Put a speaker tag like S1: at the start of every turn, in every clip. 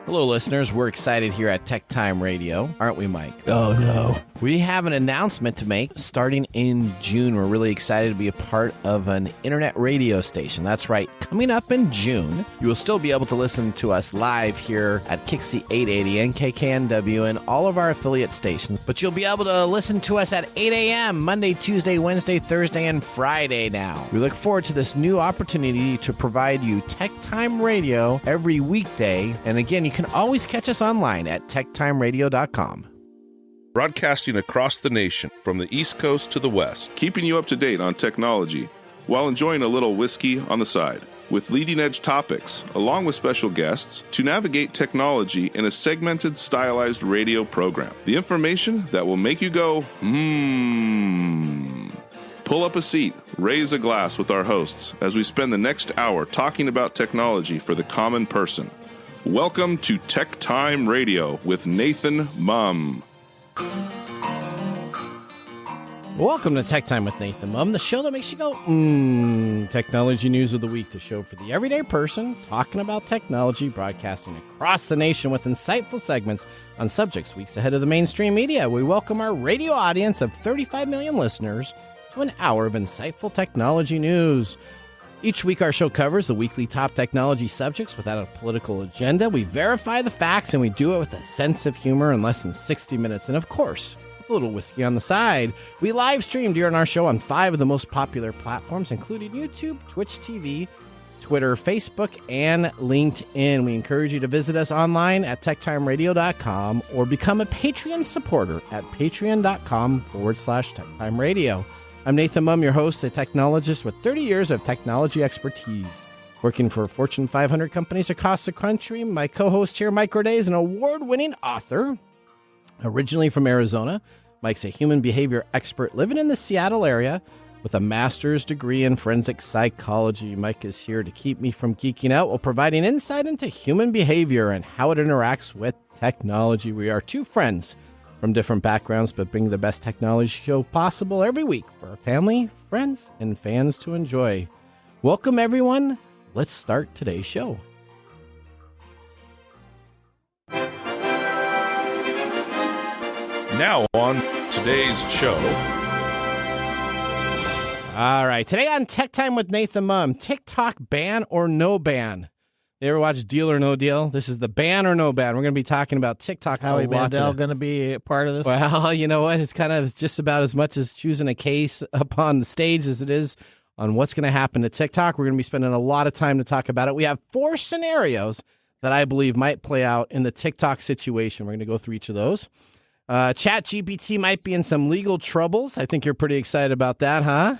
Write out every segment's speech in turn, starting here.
S1: Hello, listeners. We're excited here at TechTime Radio, aren't we, Mike?
S2: Oh, no.
S1: We have an announcement to make starting in June. We're really excited to be a part of an internet radio station. That's right. Coming up in June, you will still be able to listen to us live here at Kixie 880 and KKNW and all of our affiliate stations. But you'll be able to listen to us at 8 a.m. Monday, Tuesday, Wednesday, Thursday, and Friday now. We look forward to this new opportunity to provide you TechTime Radio every weekday. And again, you can always catch us online at TechTimeRadio.com.
S3: Broadcasting across the nation from the East Coast to the West, keeping you up to date on technology while enjoying a little whiskey on the side, with leading-edge topics, along with special guests, to navigate technology in a segmented, stylized radio program. The information that will make you go, Pull up a seat, raise a glass with our hosts as we spend the next hour talking about technology for the common person. Welcome to TechTime Radio with Nathan Mumm.
S1: Welcome to Tech Time with Nathan Mumm, the show that makes you go, Technology News of the Week, the show for the everyday person talking about technology, broadcasting across the nation with insightful segments on subjects weeks ahead of the mainstream media. We welcome our radio audience of 35 million listeners to an hour of insightful technology news. Each week, our show covers the weekly top technology subjects without a political agenda. We verify the facts, and we do it with a sense of humor in less than 60 minutes. And of course, with a little whiskey on the side. We live stream during our show on 5 of the most popular platforms, including YouTube, Twitch TV, Twitter, Facebook, and LinkedIn. We encourage you to visit us online at TechTimeRadio.com or become a Patreon supporter at patreon.com/TechTimeRadio. I'm Nathan Mumm, your host, a technologist with 30 years of technology expertise. Working for Fortune 500 companies across the country, my co-host here, Mike Roday, is an award-winning author. Originally from Arizona, Mike's a human behavior expert living in the Seattle area with a master's degree in forensic psychology. Mike is here to keep me from geeking out while providing insight into human behavior and how it interacts with technology. We are two friends from different backgrounds, but bring the best technology show possible every week for our family, friends, and fans to enjoy. Welcome, everyone. Let's start today's show.
S3: Now on today's show.
S1: All right, today on Tech Time with Nathan Mumm, TikTok ban or no ban? You ever watch Deal or No Deal? This is the ban or no ban. We're going to be talking about TikTok.
S2: Howie Mandel going to be a part of this?
S1: Well, you know what? It's kind of just about as much as choosing a case upon the stage as it is on what's going to happen to TikTok. We're going to be spending a lot of time to talk about it. We have 4 scenarios that I believe might play out in the TikTok situation. We're going to go through each of those. ChatGPT might be in some legal troubles. I think you're pretty excited about that, huh?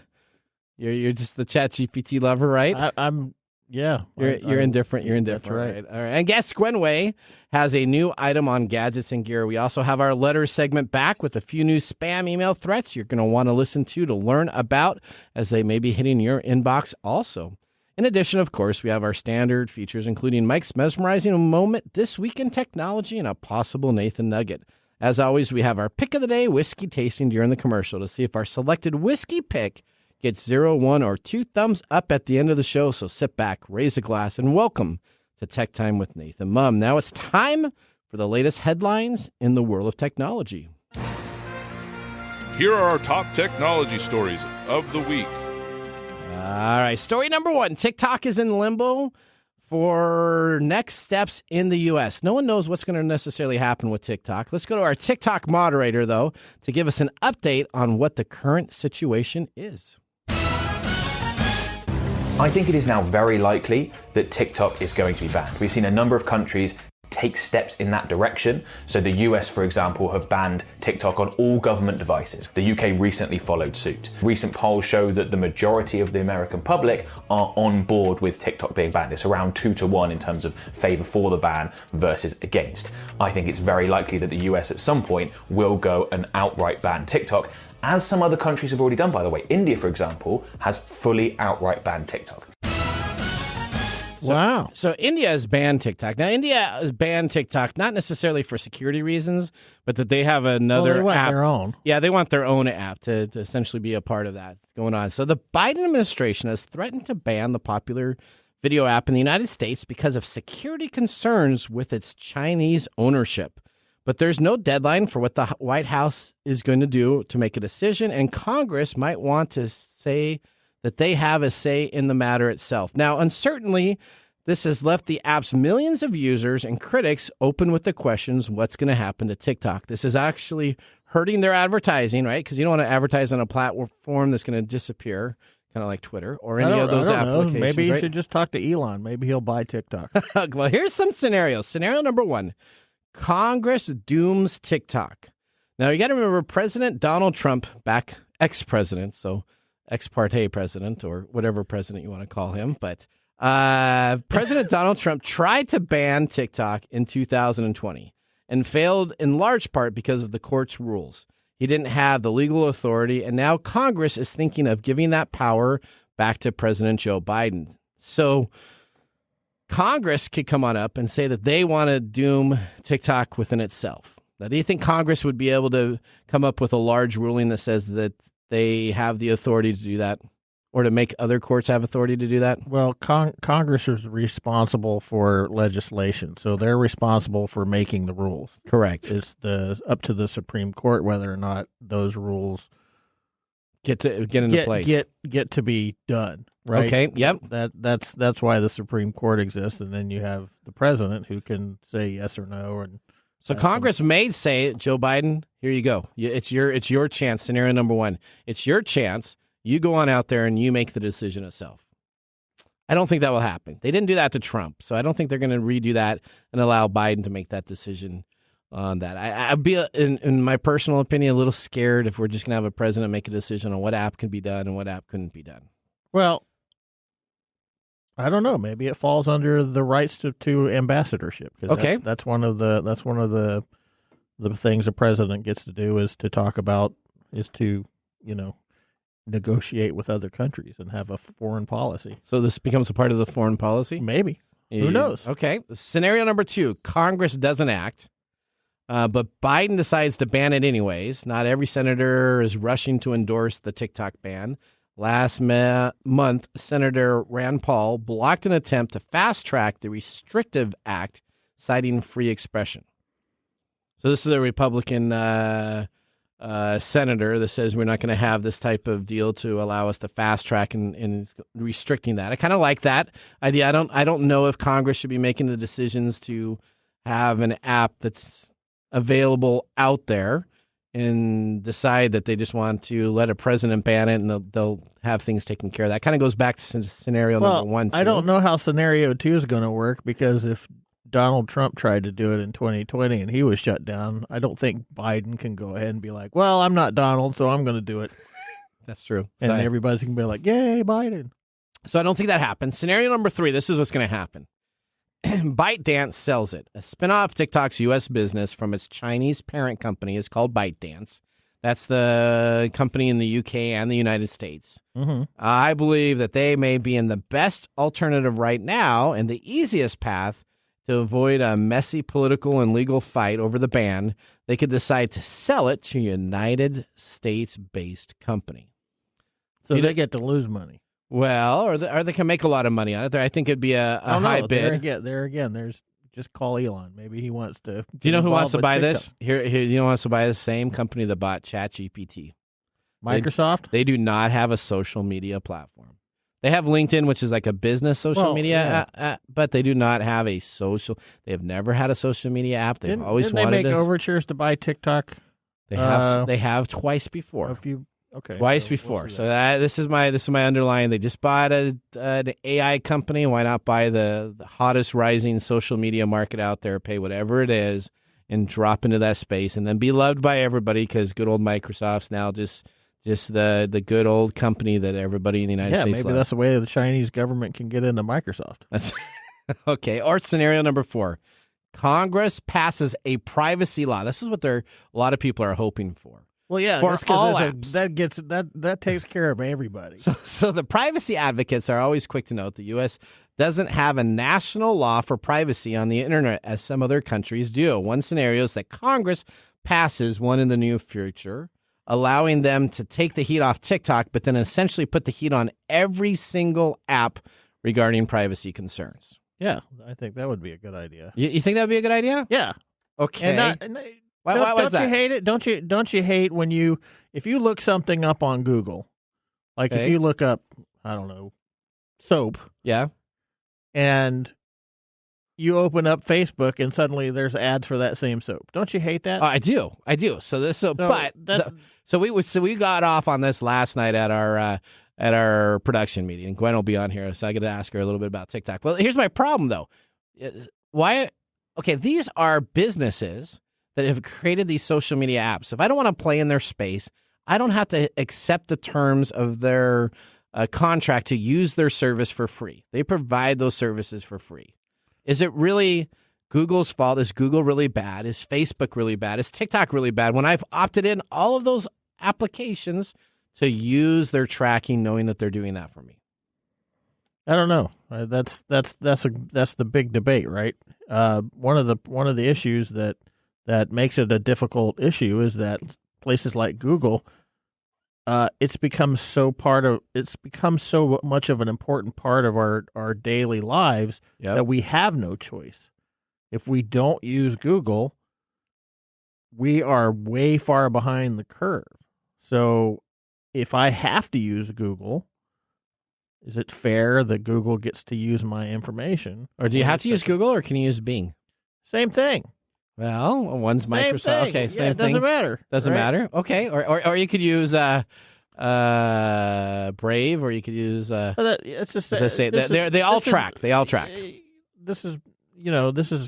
S1: You're just the ChatGPT lover, right?
S2: Yeah.
S1: You're indifferent. You're indifferent.
S2: Right.
S1: All right. And guest Gwen has a new item on gadgets and gear. We also have our letter segment back with a few new spam email threats you're going to want to listen to learn about as they may be hitting your inbox also. In addition, of course, we have our standard features, including Mike's mesmerizing moment this week in technology and a possible Nathan nugget. As always, we have our pick of the day whiskey tasting during the commercial to see if our selected whiskey pick gets 0, 1, or 2 thumbs up at the end of the show. So sit back, raise a glass, and welcome to Tech Time with Nathan Mumm. Now it's time for the latest headlines in the world of technology.
S3: Here are our top technology stories of the week.
S1: All right, story number 1. TikTok is in limbo for next steps in the U.S. No one knows what's going to necessarily happen with TikTok. Let's go to our TikTok moderator, though, to give us an update on what the current situation is.
S4: I think it is now very likely that TikTok is going to be banned. We've seen a number of countries take steps in that direction. So the US, for example, have banned TikTok on all government devices. The UK recently followed suit. Recent polls show that the majority of the American public are on board with TikTok being banned. It's around 2-1 in terms of favor for the ban versus against. I think it's very likely that the US at some point will go and outright ban TikTok, as some other countries have already done, by the way. India, for example, has fully outright banned TikTok.
S2: Wow.
S1: So India has banned TikTok. Now, India has banned TikTok, not necessarily for security reasons, but that they have another
S2: they want
S1: app.
S2: their own.
S1: Yeah, they want their own app to essentially be a part of that going on. So the Biden administration has threatened to ban the popular video app in the United States because of security concerns with its Chinese ownership. But there's no deadline for what the White House is going to do to make a decision, and Congress might want to say that they have a say in the matter itself. Now, uncertainly, this has left the app's millions of users and critics open with the questions, what's going to happen to TikTok? This is actually hurting their advertising, right? Because you don't want to advertise on a platform that's going to disappear, kind of like Twitter or any of those applications.
S2: Maybe you
S1: right?
S2: should just talk to Elon. Maybe he'll buy TikTok.
S1: Well, here's some scenarios. Scenario number 1, Congress dooms TikTok. Now, you got to remember President Donald Trump, ex-president, so ex parte president or whatever president you want to call him, but President Donald Trump tried to ban TikTok in 2020 and failed in large part because of the court's rules. He didn't have the legal authority, and now Congress is thinking of giving that power back to President Joe Biden. So Congress could come on up and say that they want to doom TikTok within itself. Now, do you think Congress would be able to come up with a large ruling that says that they have the authority to do that? Or to make other courts have authority to do that?
S2: Well, Congress is responsible for legislation, so they're responsible for making the rules.
S1: Correct.
S2: It's up to the Supreme Court whether or not those rules
S1: get into place.
S2: Get to be done. Right?
S1: Okay. Yep.
S2: That's why the Supreme Court exists, and then you have the president who can say yes or no. And
S1: so Congress may say, Joe Biden, here you go. It's your chance. Scenario number 1. It's your chance. You go on out there and you make the decision itself. I don't think that will happen. They didn't do that to Trump, so I don't think they're going to redo that and allow Biden to make that decision on that. I'd be, in my personal opinion, a little scared if we're just going to have a president make a decision on what app can be done and what app couldn't be done.
S2: Well, I don't know. Maybe it falls under the rights to ambassadorship.
S1: Okay,
S2: that's one of the things a president gets to do is to negotiate with other countries and have a foreign policy.
S1: So this becomes a part of the foreign policy?
S2: Maybe. Who knows?
S1: Okay. Scenario number 2, Congress doesn't act, but Biden decides to ban it anyways. Not every senator is rushing to endorse the TikTok ban. Last month, Senator Rand Paul blocked an attempt to fast-track the Restrictive Act, citing free expression. So this is a Republican senator that says we're not going to have this type of deal to allow us to fast track and restricting that. I kind of like that idea. I don't know if Congress should be making the decisions to have an app that's available out there and decide that they just want to let a president ban it and they'll have things taken care of. That kind of goes back to scenario number 1. Too.
S2: I don't know how scenario 2 is going to work because if Donald Trump tried to do it in 2020 and he was shut down, I don't think Biden can go ahead and be like, well, I'm not Donald, so I'm going to do it.
S1: That's true.
S2: And everybody can be like, yay, Biden.
S1: So I don't think that happens. Scenario number 3, this is what's going to happen. ByteDance sells it. A spinoff of TikTok's U.S. business from its Chinese parent company is called ByteDance. That's the company in the UK and the United States.
S2: Mm-hmm.
S1: I believe that they may be in the best alternative right now and the easiest path to avoid a messy political and legal fight over the ban. They could decide to sell it to a United States-based company.
S2: So they get to lose money.
S1: Well, or they can make a lot of money on it. I think it'd be a high bid.
S2: There again, there's just call Elon. Maybe he wants to.
S1: Do you know who wants to buy this? Here, you know who wants to buy the same company that bought ChatGPT?
S2: Microsoft?
S1: They do not have a social media platform. They have LinkedIn, which is like a business social media app, but they do not have a social. They have never had a social media app. They've always wanted
S2: they make overtures to buy TikTok?
S1: They have twice before. Twice before. So this is my underlying. They just bought an AI company. Why not buy the hottest rising social media market out there? Pay whatever it is and drop into that space, and then be loved by everybody because good old Microsoft's now just the good old company that everybody in the United States loves.
S2: Maybe that's the way the Chinese government can get into Microsoft.
S1: That's okay. Or scenario number 4. Congress passes a privacy law. This is what a lot of people are hoping for.
S2: Well, yeah,
S1: for all apps.
S2: That takes care of everybody.
S1: So the privacy advocates are always quick to note the U.S. doesn't have a national law for privacy on the internet as some other countries do. One scenario is that Congress passes one in the near future, allowing them to take the heat off TikTok, but then essentially put the heat on every single app regarding privacy concerns.
S2: Yeah, I think that would be a good idea.
S1: You think that would be a good idea?
S2: Yeah.
S1: Okay.
S2: Why
S1: don't
S2: you hate it? Don't you hate when if you look something up on Google, like if you look up, I don't know, soap.
S1: Yeah.
S2: And you open up Facebook and suddenly there's ads for that same soap. Don't you hate that?
S1: I do. So we got off on this last night at our production meeting, and Gwen will be on here, so I got to ask her a little bit about TikTok. Well, here's my problem though. Why? Okay, these are businesses that have created these social media apps. If I don't want to play in their space, I don't have to accept the terms of their contract to use their service for free. They provide those services for free. Is it really Google's fault? Is Google really bad? Is Facebook really bad? Is TikTok really bad? When I've opted in all of those applications to use their tracking, knowing that they're doing that for me.
S2: I don't know. That's the big debate, right? One of the issues that makes it a difficult issue is that places like Google, it's become so much of an important part of our daily lives that we have no choice. If we don't use Google, we are way far behind the curve. So if I have to use Google, is it fair that Google gets to use my information?
S1: Or do you have to use Google, or can you use Bing?
S2: Same thing.
S1: Well, one's Microsoft.
S2: Same thing.
S1: Okay, same thing.
S2: Doesn't matter.
S1: Doesn't matter. Okay, or you could use Brave, or you could use.
S2: It's just
S1: they all track. They all track.
S2: This is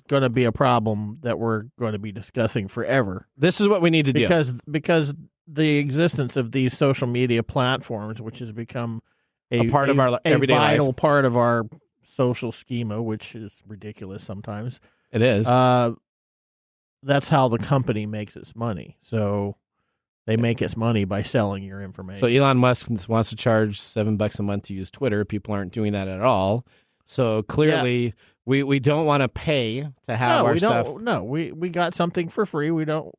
S2: going to be a problem that we're going to be discussing forever.
S1: This is what we need to do
S2: because the existence of these social media platforms, which has become a
S1: part of our everyday
S2: vital
S1: life.
S2: part of our social schema, which is ridiculous sometimes.
S1: It is.
S2: That's how the company makes its money. So they make its money by selling your information.
S1: So Elon Musk wants to charge $7 a month to use Twitter. People aren't doing that at all. So clearly, we don't want to pay to have our stuff.
S2: We got something for free. We don't.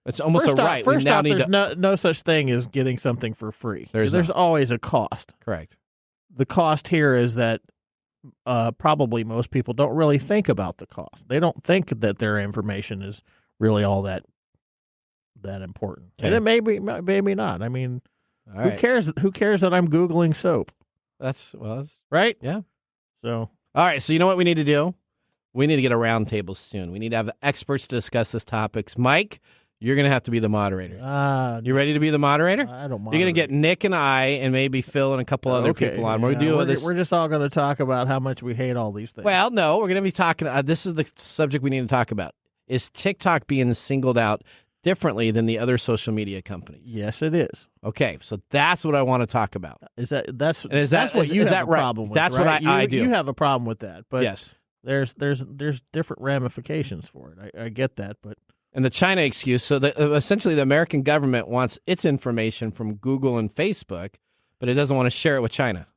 S1: It's almost a right.
S2: First off, there's no such thing as getting something for free. There's always a cost.
S1: Correct.
S2: The cost here is that probably most people don't really think about the cost. They don't think that their information is really all that important. Okay. And it maybe not. I mean, who cares? Who cares that I'm Googling soap?
S1: That's
S2: right.
S1: Yeah.
S2: So
S1: all right. So you know what we need to do? We need to get a roundtable soon. We need to have experts to discuss this topics. Mike, you're going to have to be the moderator. You ready to be the moderator?
S2: I don't mind.
S1: You're going to get Nick and I and maybe Phil and a couple other people on. We're
S2: just all going to talk about how much we hate all these things.
S1: Well, no, we're going to be talking. This is the subject we need to talk about. Is TikTok being singled out differently than the other social media companies?
S2: Yes, it is.
S1: Okay, so that's what I want to talk about.
S2: That's what you have a problem with?
S1: That's
S2: right?
S1: what I do.
S2: You have a problem with that, but
S1: yes,
S2: there's different ramifications for it. I get that, but.
S1: And the China excuse, so essentially the American government wants its information from Google and Facebook, but it doesn't want to share it with China.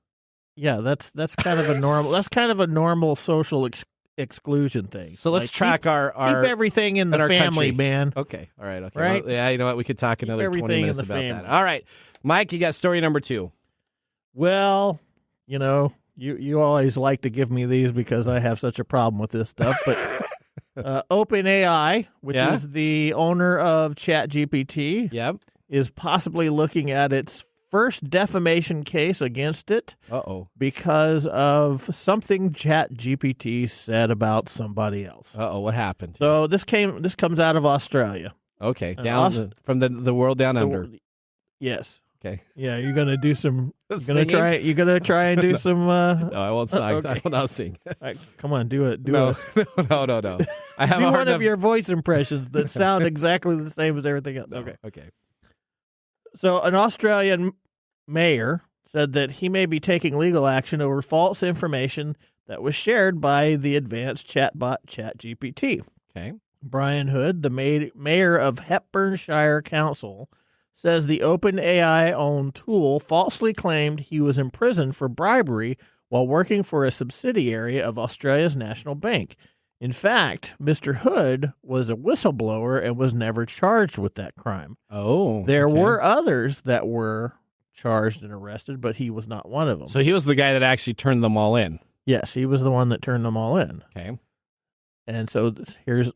S2: Yeah, that's kind of a normal that's kind of a normal social exclusion thing.
S1: So let's track
S2: keep everything in the family,
S1: country.
S2: Man.
S1: Okay, all right, okay.
S2: Right?
S1: Well, yeah, you know what? We could talk another 20 minutes about that. All right, Mike, you got story number 2.
S2: Well, you always like to give me these because I have such a problem with this stuff, but. OpenAI, which is the owner of ChatGPT, is possibly looking at its first defamation case against it because of something ChatGPT said about somebody else.
S1: What happened?
S2: So this comes out of Australia.
S1: Okay, from the world down under.
S2: Yes.
S1: Okay.
S2: Yeah, you're gonna do some. You're gonna try and do some.
S1: No, I won't sing. Okay. I will not sing.
S2: Right, come on, do it.
S1: No. I have
S2: do one of your voice impressions that sound exactly the same as everything else.
S1: No. Okay.
S2: So, an Australian mayor said that he may be taking legal action over false information that was shared by the advanced chatbot ChatGPT.
S1: Okay.
S2: Brian Hood, the mayor of Hepburnshire Council, says the OpenAI-owned tool falsely claimed he was imprisoned for bribery while working for a subsidiary of Australia's National Bank. In fact, Mr. Hood was a whistleblower and was never charged with that crime.
S1: Oh,
S2: There were others that were charged and arrested, but he was not one of them.
S1: So he was the guy that actually turned them all in.
S2: Yes, he was the one that turned them all in.
S1: Okay.
S2: And so here's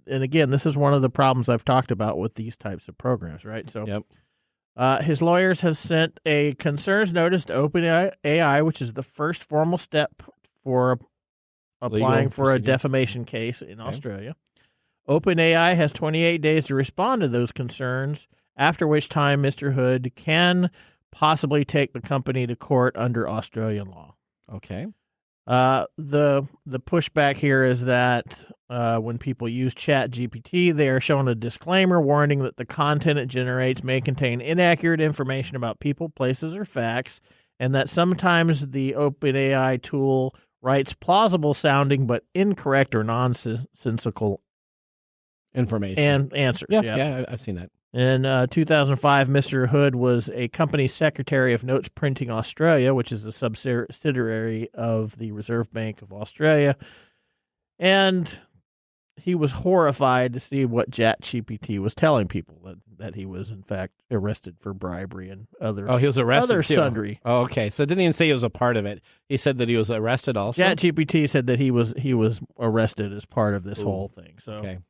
S2: and again, this is one of the problems I've talked about with these types of programs, right? So his lawyers have sent a concerns notice to OpenAI, which is the first formal step for applying for a defamation case in Australia. OpenAI has 28 days to respond to those concerns, after which time Mr. Hood can possibly take the company to court under Australian law.
S1: Okay.
S2: The pushback here is that when people use ChatGPT, they are shown a disclaimer warning that the content it generates may contain inaccurate information about people, places, or facts, and that sometimes the OpenAI tool writes plausible sounding but incorrect or nonsensical
S1: information
S2: and answers.
S1: Yeah, I've seen that.
S2: In 2005, Mr. Hood was a company secretary of Notes Printing Australia, which is a subsidiary of the Reserve Bank of Australia. And he was horrified to see what ChatGPT was telling people, that he was, in fact, arrested for bribery and other
S1: he was arrested
S2: other
S1: too.
S2: sundry.
S1: Oh, okay. So it didn't even say he was a part of it. He said that he was arrested also?
S2: ChatGPT said that he was arrested as part of this whole thing. So.
S1: Okay.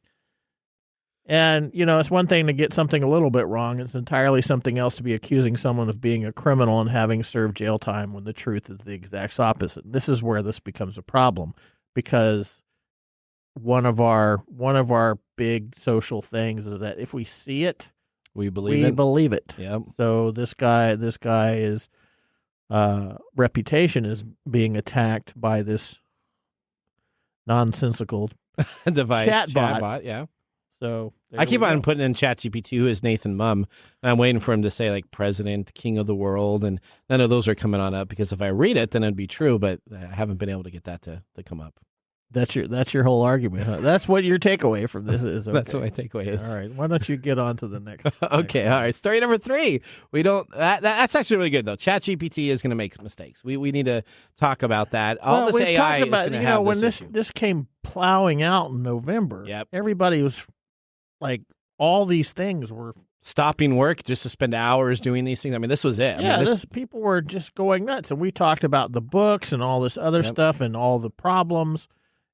S2: And, it's one thing to get something a little bit wrong. It's entirely something else to be accusing someone of being a criminal and having served jail time when the truth is the exact opposite. This is where this becomes a problem, because one of our big social things is that if we see it,
S1: we believe it.
S2: Yep. So this guy's reputation is being attacked by this nonsensical
S1: device
S2: chatbot.
S1: Yeah.
S2: So
S1: I keep on putting in ChatGPT, who is Nathan Mumm, and I'm waiting for him to say, like, president, king of the world, and none of those are coming on up, because if I read it, then it'd be true, but I haven't been able to get that to come up.
S2: That's your whole argument, huh? That's what your takeaway from this is. Okay.
S1: That's what my takeaway is.
S2: All right, why don't you get on to the next?
S1: Okay, all right. Story number 3. That's actually really good, though. ChatGPT is going to make mistakes. We need to talk about that. All this AI is going to have
S2: when
S1: this
S2: this came plowing out in November.
S1: Yep.
S2: Everybody was like, all these things were
S1: stopping work just to spend hours doing these things. I mean, this was it.
S2: People were just going nuts, and we talked about the books and all this other stuff and all the problems.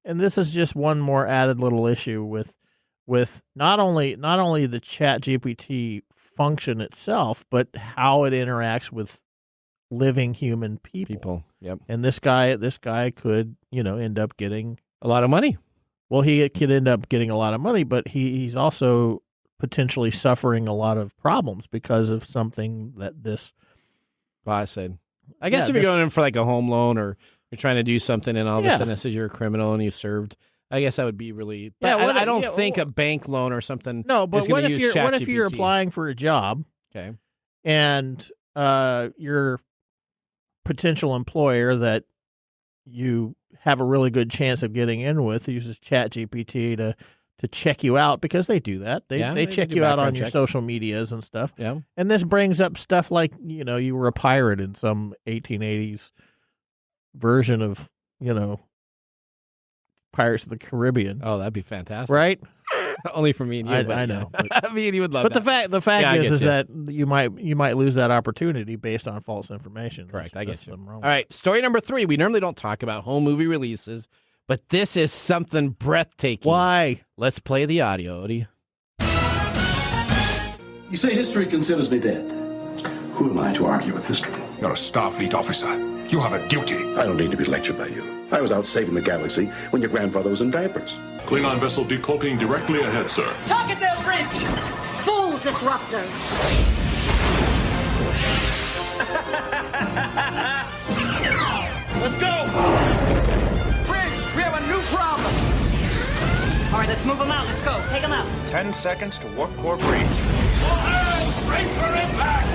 S2: And this is just one more added little issue with not only the ChatGPT function itself, but how it interacts with living human people.
S1: Yep.
S2: And this guy could, end up getting
S1: a lot of money.
S2: Well, he could end up getting a lot of money, but he's also potentially suffering a lot of problems because of something that this
S1: boss said. I guess if you're going in for like a home loan, or you're trying to do something and all of a sudden it says you're a criminal and you've served, I guess that would be really. But I don't think a bank loan or something.
S2: No, but what if you're applying for a job?
S1: Okay.
S2: And your potential employer that you have a really good chance of getting in with uses ChatGPT to check you out, because they do that. They check you out on your social medias and stuff.
S1: Yeah.
S2: And this brings up stuff like, you were a pirate in some 1880s version of, Pirates of the Caribbean.
S1: Oh, that'd be fantastic.
S2: Right?
S1: Only for me and you.
S2: I know.
S1: But, me and you would love
S2: but
S1: that.
S2: the fact is that you might lose that opportunity based on false information.
S1: Correct. I get you.
S2: All
S1: right. Story number 3. We normally don't talk about home movie releases, but this is something breathtaking.
S2: Why?
S1: Let's play the audio, Odie.
S5: You say history considers me dead. Who am I to argue with history?
S6: You're a Starfleet officer. You have a duty.
S5: I don't need to be lectured by you. I was out saving the galaxy when your grandfather was in diapers.
S7: Klingon vessel decloaking directly ahead, sir.
S8: Target their bridge!
S9: Full disruptors!
S8: Let's go! Bridge, we have a new problem!
S9: All right, let's move them out. Let's go. Take them out.
S6: 10 seconds to warp core breach.
S8: All hands, brace for impact!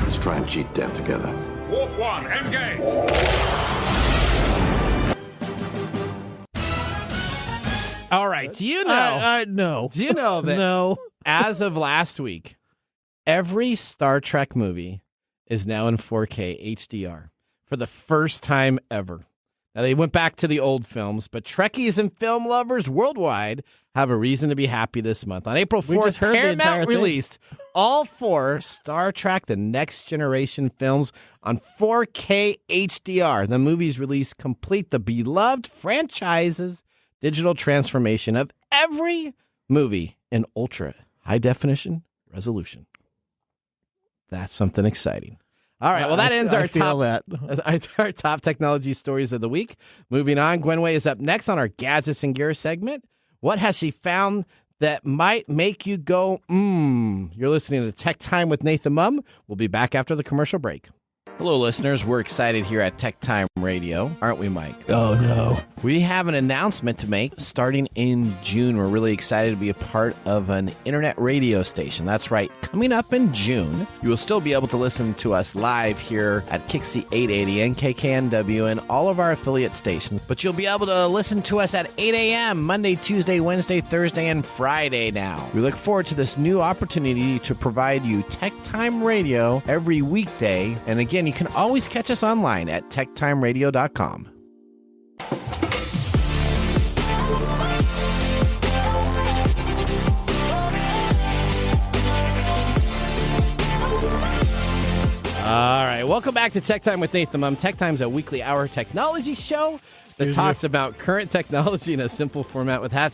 S5: Let's try and cheat death together.
S7: Warp 1, engage!
S1: All right. Do you know?
S2: No.
S1: Do you know that
S2: No.
S1: as of last week, every Star Trek movie is now in 4K HDR for the first time ever? Now, they went back to the old films, but Trekkies and film lovers worldwide have a reason to be happy this month. On April 4th, Paramount released all 4 Star Trek The Next Generation films on 4K HDR. The movies released complete the beloved franchise's digital transformation of every movie in ultra high definition resolution. That's something exciting. All right, well, that ends our top technology stories of the week. Moving on, Gwen is up next on our Gadgets and Gear segment. What has she found that might make you go, You're listening to Tech Time with Nathan Mumm. We'll be back after the commercial break. Hello, listeners. We're excited here at TechTime Radio, aren't we, Mike?
S2: Oh, no.
S1: We have an announcement to make starting in June. We're really excited to be a part of an internet radio station. That's right. Coming up in June, you will still be able to listen to us live here at Kixie 880 and KKNW and all of our affiliate stations. But you'll be able to listen to us at 8 a.m. Monday, Tuesday, Wednesday, Thursday, and Friday now. We look forward to this new opportunity to provide you TechTime Radio every weekday. And again, you can always catch us online at techtimeradio.com. All right, welcome back to Tech Time with Nathan Mumm. Tech Time's a weekly hour technology show that talks about current technology in a simple format without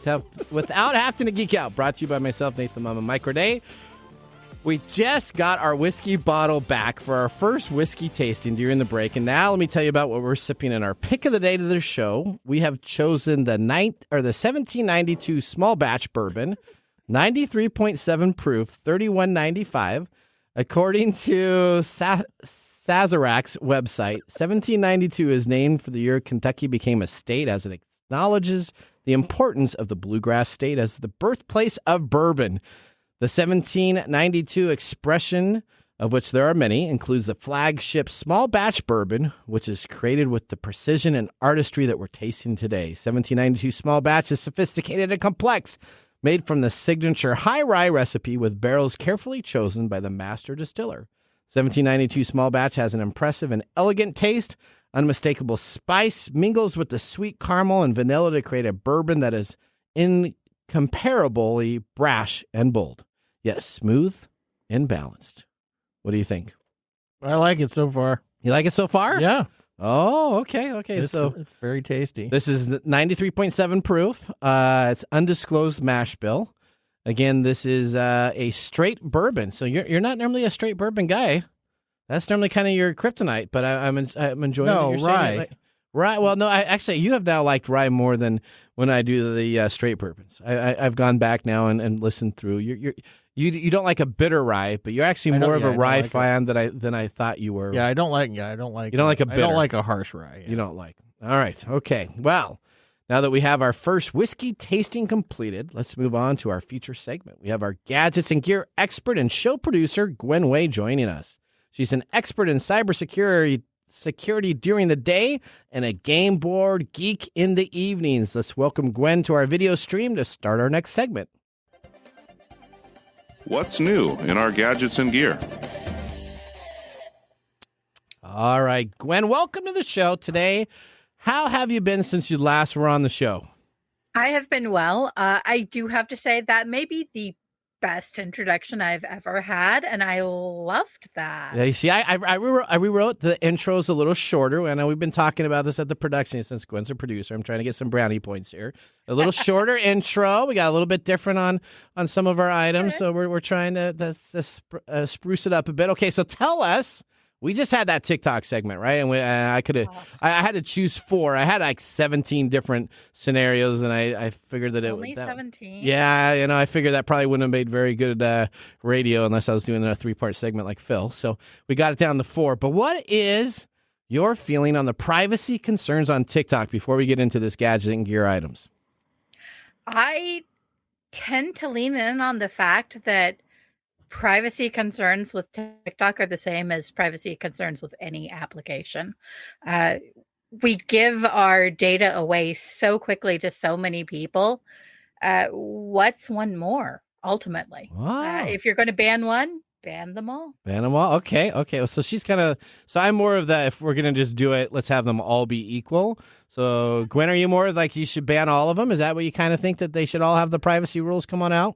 S1: having to geek out. Brought to you by myself, Nathan Mumm, and Mike Day. We just got our whiskey bottle back for our first whiskey tasting during the break, and now let me tell you about what we're sipping in our pick of the day to the show. We have chosen the 1792 small batch bourbon, 93.7 proof, $31.95. According to Sazerac's website, 1792 is named for the year Kentucky became a state, as it acknowledges the importance of the bluegrass state as the birthplace of bourbon. The 1792 expression, of which there are many, includes the flagship small batch bourbon, which is created with the precision and artistry that we're tasting today. 1792 small batch is sophisticated and complex, made from the signature high rye recipe with barrels carefully chosen by the master distiller. 1792 small batch has an impressive and elegant taste. Unmistakable spice mingles with the sweet caramel and vanilla to create a bourbon that is incomparably brash and bold, yet smooth and balanced. What do you think?
S2: I like it so far.
S1: You like it so far?
S2: Yeah.
S1: Oh, okay.
S2: It's very tasty.
S1: This is 93.7 proof. It's undisclosed mash bill. Again, this is a straight bourbon. So you're not normally a straight bourbon guy. That's normally kind of your kryptonite. But I'm enjoying.
S2: No,
S1: what you're
S2: rye.
S1: saying. Rye. Well, no. You have now liked rye more than when I do the straight bourbons. I've gone back now and listened through. You don't like a bitter rye, but you're actually more of a rye fan than I thought you were.
S2: Yeah, I don't like. You don't like a bitter. I don't like a harsh rye. Yeah.
S1: You don't like. All right. Okay. Well, now that we have our first whiskey tasting completed, let's move on to our feature segment. We have our gadgets and gear expert and show producer, Gwen joining us. She's an expert in cybersecurity during the day and a game board geek in the evenings. Let's welcome Gwen to our video stream to start our next segment.
S3: What's new in our gadgets and gear?
S1: All right, Gwen, welcome to the show today. How have you been since you last were on the show?
S10: I have been well. I do have to say that may be the best introduction I've ever had, and I loved that.
S1: Yeah, you see, I rewrote the intros a little shorter. I know we've been talking about this at the production since Gwen's a producer. I'm trying to get some brownie points here. A little shorter intro. We got a little bit different on some of our items, so we're trying to spruce it up a bit. Okay, so tell us. We just had that TikTok segment, right? And I had to choose 4. I had like 17 different scenarios, and I figured that
S10: only 17.
S1: Yeah, I figured that probably wouldn't have made very good radio unless I was doing a 3-part segment like Phil. So we got it down to 4. But what is your feeling on the privacy concerns on TikTok before we get into this gadget and gear items?
S10: I tend to lean in on the fact that privacy concerns with TikTok are the same as privacy concerns with any application. We give our data away so quickly to so many people. What's one more, ultimately?
S1: Wow.
S10: If you're going to ban one, ban them all.
S1: Ban them all? Okay. So she's kind of, so I'm more of that, if we're going to just do it, let's have them all be equal. So Gwen, are you more like you should ban all of them? Is that what you kind of think, that they should all have the privacy rules come on out?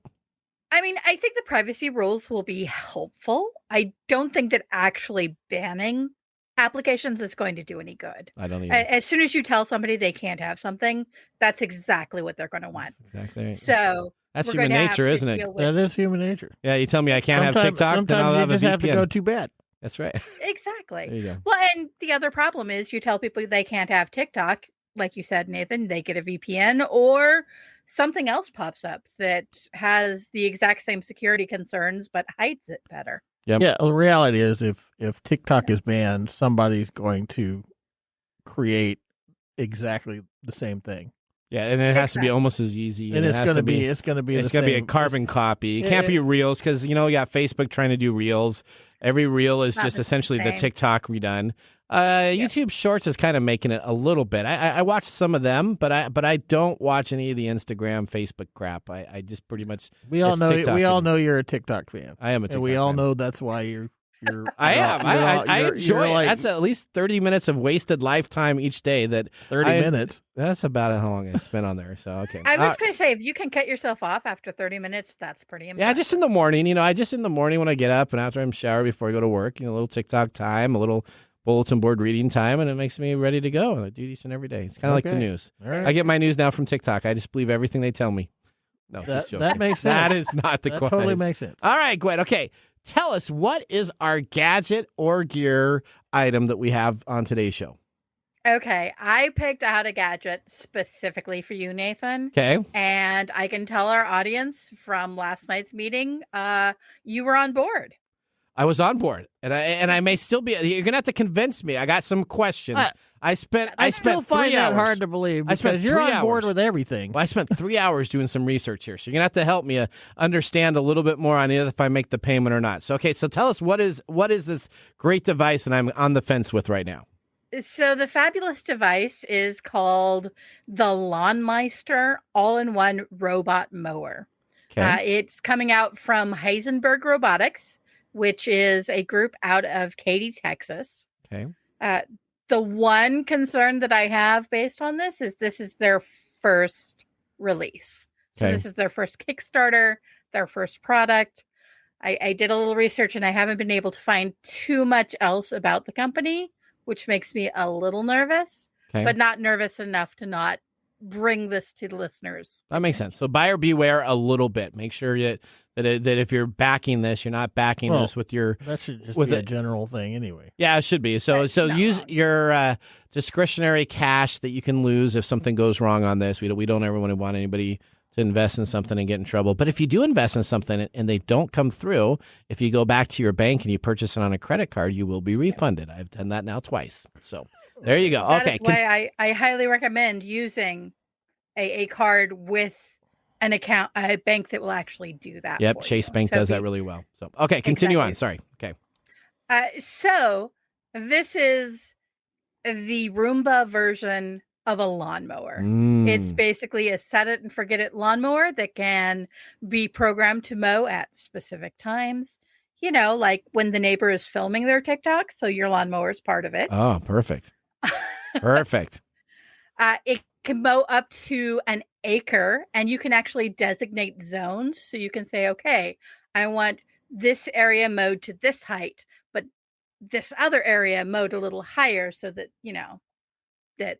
S10: I mean, I think the privacy rules will be helpful. I don't think that actually banning applications is going to do any good.
S1: I don't either.
S10: As soon as you tell somebody they can't have something, that's exactly what they're going to want.
S1: That's exactly right.
S10: So
S1: that's human nature, isn't it?
S2: That is human nature.
S1: Yeah, you tell me I can't have TikTok, then I'll have a VPN.
S2: Sometimes you just have to go too bad.
S1: That's right.
S10: Exactly.
S1: There you go.
S10: Well, and the other problem is you tell people they can't have TikTok, like you said, Nathan, they get a VPN or something else pops up that has the exact same security concerns but hides it better.
S1: Yep.
S2: Yeah, the reality is if TikTok is banned, somebody's going to create exactly the same thing.
S1: Yeah, and it has to be almost as easy.
S2: And it's going to be
S1: a carbon copy. It can't be Reels because, you got Facebook trying to do Reels. Every Reel is just essentially the TikTok redone. YouTube Shorts is kind of making it a little bit. I watch some of them, but I don't watch any of the Instagram, Facebook crap. I just pretty much
S2: we all know you're a TikTok fan.
S1: I am a TikTok fan.
S2: And we all know that's why you're
S1: I enjoy it. That's at least 30 minutes of wasted lifetime each day.
S2: 30 minutes.
S1: That's about how long I spent on there. So, okay.
S10: I was going to say, if you can cut yourself off after 30 minutes, that's pretty impressive.
S1: Yeah, just in the morning. When I get up and after I'm showered before I go to work, a little TikTok time, a little bulletin board reading time, and it makes me ready to go. And I do each and every day. It's kind of like the news.
S2: Right.
S1: I get my news now from TikTok. I just believe everything they tell me. No, just joking.
S2: That makes sense.
S1: That is not the question.
S2: Totally makes sense.
S1: All right, Gwen. Okay. Tell us, what is our gadget or gear item that we have on today's show?
S10: Okay, I picked out a gadget specifically for you, Nathan.
S1: Okay.
S10: And I can tell our audience from last night's meeting, you were on board.
S1: I was on board, and I may still be. You're gonna have to convince me. I got some questions. I spent 3
S2: find
S1: hours.
S2: that hard to believe because you're on board with everything.
S1: Well, I spent 3 hours doing some research here, so you're gonna have to help me understand a little bit more on if I make the payment or not. So, okay, so tell us what is this great device that I'm on the fence with right now?
S10: So the fabulous device is called the LawnMeister All-in-One Robot Mower.
S1: Okay.
S10: It's coming out from Heisenberg Robotics, which is a group out of Katy, Texas.
S1: Okay.
S10: The one concern that I have based on this is their first release. So This is their first Kickstarter, their first product. I did a little research and I haven't been able to find too much else about the company, which makes me a little nervous, but not nervous enough to not bring this to the listeners.
S1: That makes sense. So buyer beware a little bit. Make sure that if you're backing this, you're not backing this with your...
S2: That should just be a general thing anyway.
S1: Yeah, it should be. So use your discretionary cash that you can lose if something goes wrong on this. We don't ever want anybody to invest in something and get in trouble. But if you do invest in something and they don't come through, if you go back to your bank and you purchase it on a credit card, you will be refunded. I've done that now twice. So there you go.
S10: That is why I highly recommend using a card with an account, a bank that will actually do that.
S1: Yep, Chase Bank does that really well. So, okay, continue on. Sorry. Okay.
S10: So this is the Roomba version of a lawnmower. It's basically a set it and forget it lawnmower that can be programmed to mow at specific times. Like when the neighbor is filming their TikTok, so your lawnmower is part of it.
S1: Oh, perfect. Perfect.
S10: It can mow up to an acre, and you can actually designate zones. So you can say, okay, I want this area mowed to this height, but this other area mowed a little higher so that, that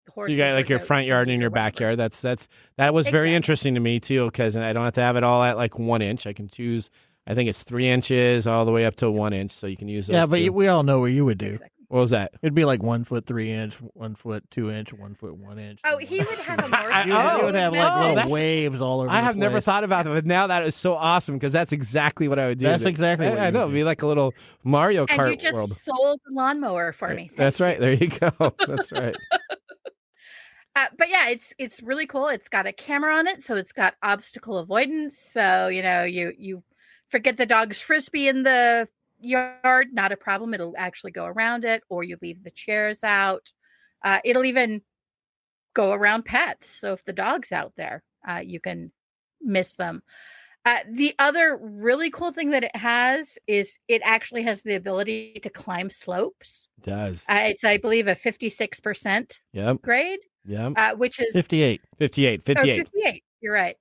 S10: the horses.
S1: You got like your front yard and your backyard. That was very interesting to me too, because I don't have to have it all at like 1 inch. I can choose, I think it's 3 inches all the way up to 1 inch. So you can use those.
S2: Yeah, but we all know what you would do.
S10: Exactly.
S1: What was that?
S2: It'd be like 1 foot 3 inch, 1 foot 2 inch, 1 foot 1 inch.
S10: Oh, he would have a more.
S2: You would have like little waves all over.
S1: I have never thought about that, but now that is so awesome because that's exactly what I would do.
S2: That's exactly what
S1: I know. It'd be like a little Mario Kart
S10: and you just
S1: world.
S10: sold the lawnmower for me.
S1: That's right. There you go. That's right.
S10: But yeah, it's really cool. It's got a camera on it, so it's got obstacle avoidance. So you forget the dog's frisbee in the yard, not a problem. It'll actually go around it, or you leave the chairs out. It'll even go around pets. So if the dog's out there, you can miss them. The other really cool thing that it has is it actually has the ability to climb slopes.
S1: It does.
S10: It's, I believe, a 56% grade.
S1: Yep.
S10: Which is
S2: 58.
S1: 58. 58.
S10: Oh, 58. You're right.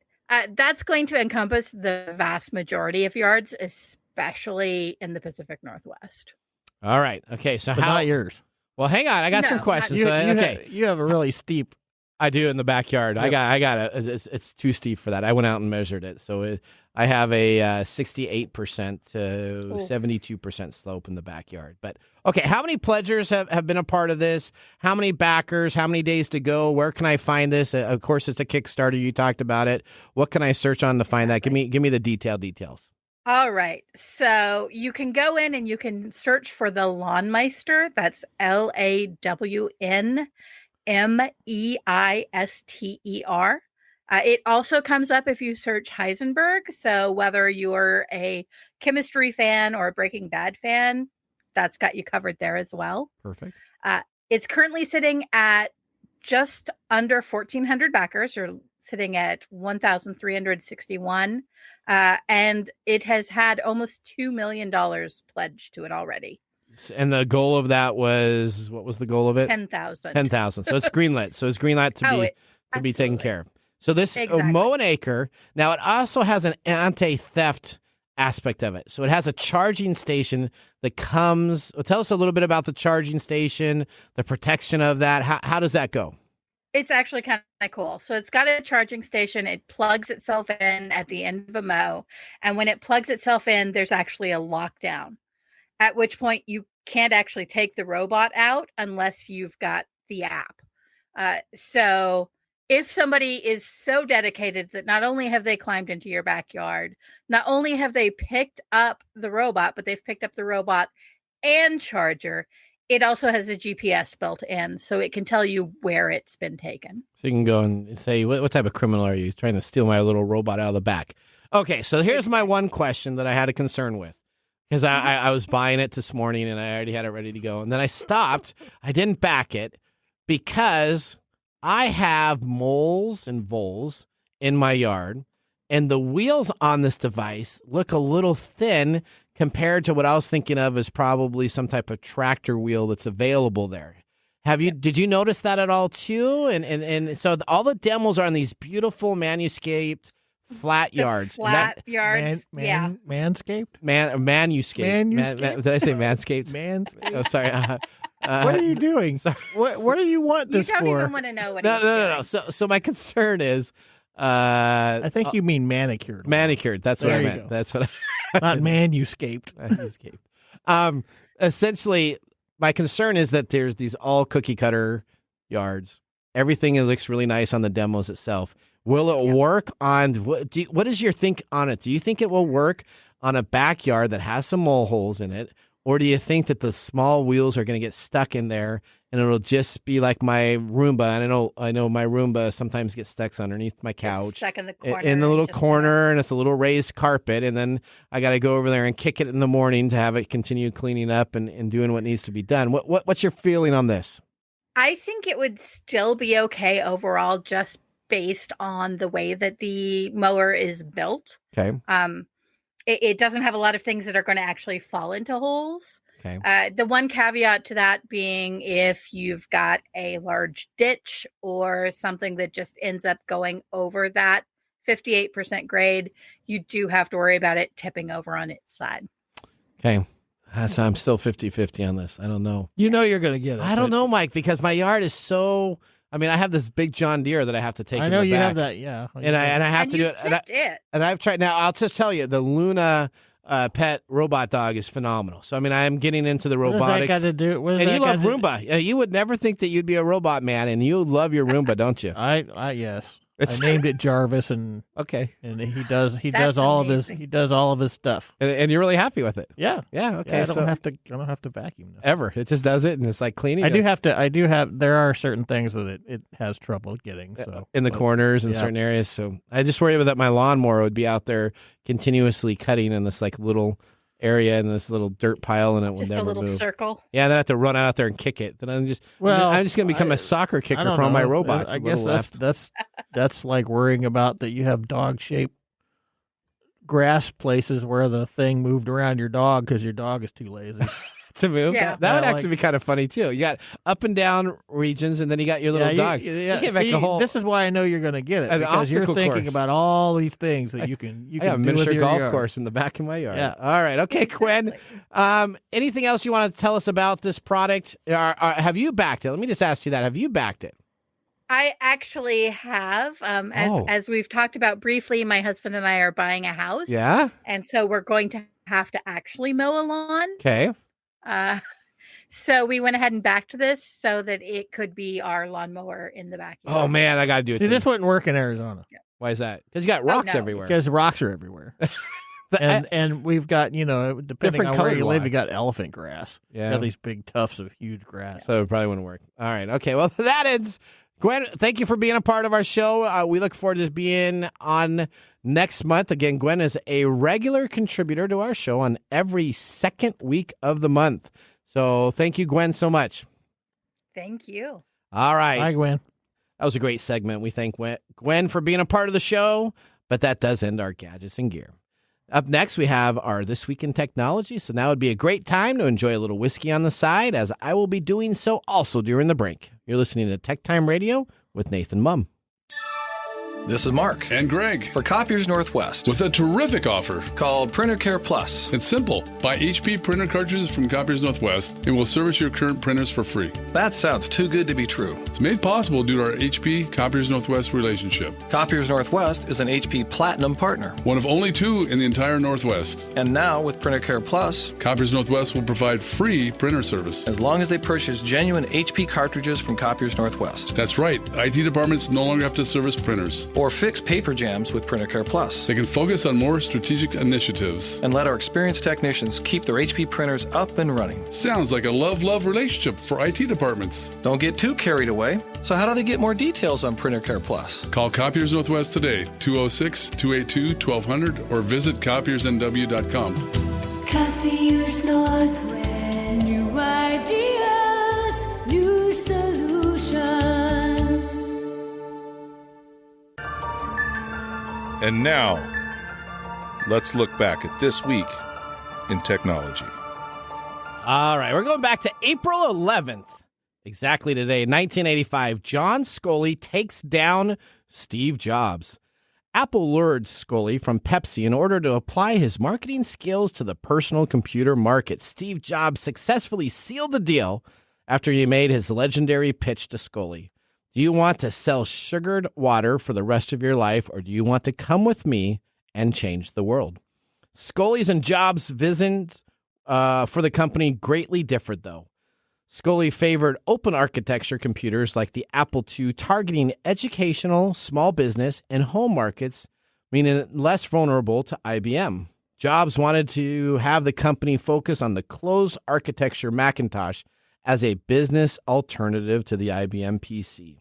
S10: That's going to encompass the vast majority of yards, especially in the Pacific Northwest.
S1: All right. Okay. So
S2: But not yours.
S1: Well, hang on. I got some questions.
S2: You have a really steep.
S1: I do in the backyard. Yep. I got it. It's too steep for that. I went out and measured it. So I have a 68% to 72% slope in the backyard. But okay, how many pledgers have been a part of this? How many backers? How many days to go? Where can I find this? Of course, it's a Kickstarter. You talked about it. What can I search on to find that? Give me the details.
S10: All right. So you can go in and you can search for the LawnMeister. That's LawnMeister. It also comes up if you search Heisenberg. So whether you're a chemistry fan or a Breaking Bad fan, that's got you covered there as well.
S1: Perfect.
S10: It's currently sitting at just under 1,400 backers. You're sitting at 1,361. And it has had almost $2 million pledged to it already.
S1: And the goal of that was, what was the goal of it?
S10: 10,000.
S1: 10,000. So it's greenlit. So it's greenlit to be taken care of. So this Mow an Acre, now it also has an anti-theft aspect of it. So it has a charging station that comes. Tell us a little bit about the charging station, the protection of that. How does that go?
S10: It's actually kind of cool. So it's got a charging station. It plugs itself in at the end of a mow. And when it plugs itself in, there's actually a lockdown, at which point you can't actually take the robot out unless you've got the app. So if somebody is so dedicated that not only have they climbed into your backyard, not only have they picked up the robot, but they've picked up the robot and charger, it also has a GPS built in, so it can tell you where it's been taken.
S1: So you can go and say, what type of criminal are you? He's trying to steal my little robot out of the back. Okay, so here's my one question that I had a concern with. Because I was buying it this morning and I already had it ready to go. And then I stopped. I didn't back it because I have moles and voles in my yard. And the wheels on this device look a little thin compared to what I was thinking of as probably some type of tractor wheel that's available there. Did you notice that at all too? And so all the demos are on these beautiful manuscaped flat yards.
S10: Yards.
S2: Manscaped?
S1: Manuscaped. Did I say manscaped?
S2: Manscaped.
S1: Oh, sorry.
S2: What are you doing? What do you want this for?
S10: You don't even want to know what
S1: No. So my concern is...
S2: I think you mean manicured.
S1: Manicured. That's what I meant. That's what
S2: Not manuscaped.
S1: Essentially, my concern is that there's these all cookie cutter yards. Everything looks really nice on the demos itself. Will it work on what is your think on it? Do you think it will work on a backyard that has some mole holes in it? Or do you think that the small wheels are going to get stuck in there and it'll just be like my Roomba? And I know my Roomba sometimes gets stuck underneath my couch.
S10: It's stuck in the corner.
S1: In the little corner, and it's a little raised carpet. And then I got to go over there and kick it in the morning to have it continue cleaning up and doing what needs to be done. What's your feeling on this?
S10: I think it would still be okay overall, just based on the way that the mower is built.
S1: Okay.
S10: It doesn't have a lot of things that are going to actually fall into holes.
S1: Okay.
S10: The one caveat to that being if you've got a large ditch or something that just ends up going over that 58% grade, you do have to worry about it tipping over on its side.
S1: Okay. So I'm still 50-50 on this. I don't know.
S2: You know you're going to get it.
S1: I don't know, Mike, because my yard is so... I mean, I have this big John Deere that I have to take.
S2: I know
S1: in the
S2: you
S1: back.
S2: have that, yeah.
S1: And I have to do it. And I've tried. Now, I'll just tell you, the Luna pet robot dog is phenomenal. So, I mean, I am getting into the robotics.
S2: What does that got to do?
S1: And you love Roomba. You would never think that you'd be a robot man, and you love your Roomba, don't you?
S2: Yes. I named it Jarvis, and and he does all of his stuff,
S1: and you're really happy with it.
S2: Yeah.
S1: Okay.
S2: Yeah, I don't have to vacuum
S1: ever. It just does it, and it's like cleaning.
S2: I do have. There are certain things that it has trouble getting. So
S1: in the corners and certain areas. So I just worry that my lawnmower would be out there continuously cutting in this like little area in this little dirt pile, and it will never move. Just a little
S10: circle.
S1: Yeah, then I have to run out there and kick it. Then I'm just going to become a soccer kicker for all my robots.
S2: I guess that's like worrying about that you have dog-shaped grass places where the thing moved around your dog because your dog is too lazy.
S1: To move.
S10: Yeah.
S1: That would actually be kind of funny too. You got up and down regions, and then you got your little dog. You can't make a whole.
S2: This is why I know you're going to get it,
S1: An
S2: because you're
S1: obstacle
S2: thinking
S1: course.
S2: about all these things that you can
S1: I got a
S2: do
S1: miniature
S2: with your
S1: golf
S2: yard.
S1: course in the back of my yard.
S2: Yeah.
S1: All right. Okay, Gwen. Anything else you want to tell us about this product? Have you backed it? Let me just ask you that. Have you backed it?
S10: I actually have. As we've talked about briefly, my husband and I are buying a house.
S1: Yeah.
S10: And so we're going to have to actually mow a lawn.
S1: Okay.
S10: So we went ahead and backed this so that it could be our lawnmower in the backyard.
S1: Oh man, I got to do it.
S2: See, this wouldn't work in Arizona.
S1: Why is that? Because you got rocks
S10: no.
S1: everywhere.
S2: Because rocks are everywhere. And we've got, depending
S1: Different
S2: on where you
S1: colored
S2: live, you
S1: rocks.
S2: got elephant grass.
S1: Yeah.
S2: You got these big tufts of huge grass.
S1: So it probably wouldn't work. All right. Okay. Well, that ends. Gwen, thank you for being a part of our show. We look forward to being on next month. Again, Gwen is a regular contributor to our show on every second week of the month. So thank you, Gwen, so much.
S10: Thank you.
S1: All right.
S2: Bye, Gwen.
S1: That was a great segment. We thank Gwen for being a part of the show, but that does end our gadgets and gear. Up next, we have our This Week in Technology. So now would be a great time to enjoy a little whiskey on the side, as I will be doing so also during the break. You're listening to TechTime Radio with Nathan Mumm.
S11: This is Marc.
S7: And Greg.
S11: For Copiers Northwest.
S7: With a terrific offer
S11: called Printer Care Plus.
S7: It's simple. Buy HP printer cartridges from Copiers Northwest and we'll service your current printers for free.
S11: That sounds too good to be true.
S7: It's made possible due to our HP Copiers Northwest relationship.
S11: Copiers Northwest is an HP Platinum partner.
S7: One of only 2 in the entire Northwest.
S11: And now with Printer Care Plus,
S7: Copiers Northwest will provide free printer service.
S11: as long as they purchase genuine HP cartridges from Copiers Northwest.
S7: That's right. IT departments no longer have to service printers.
S11: Or fix paper jams with Printer Care Plus.
S7: They can focus on more strategic initiatives.
S11: And let our experienced technicians keep their HP printers up and running.
S7: Sounds like a love-love relationship for IT departments.
S11: Don't get too carried away. So how do they get more details on Printer Care Plus?
S7: Call Copiers Northwest today, 206-282-1200, or visit copiersnw.com.
S12: Copiers Northwest. New ideas, new solutions.
S3: And now, let's look back at this week in technology.
S1: All right, we're going back to April 11th. Exactly today, 1985, John Sculley takes down Steve Jobs. Apple lured Sculley from Pepsi in order to apply his marketing skills to the personal computer market. Steve Jobs successfully sealed the deal after he made his legendary pitch to Sculley. Do you want to sell sugared water for the rest of your life, or do you want to come with me and change the world? Sculley's and Jobs' visions for the company greatly differed, though. Sculley favored open architecture computers like the Apple II, targeting educational, small business, and home markets, meaning less vulnerable to IBM. Jobs wanted to have the company focus on the closed architecture Macintosh as a business alternative to the IBM PC.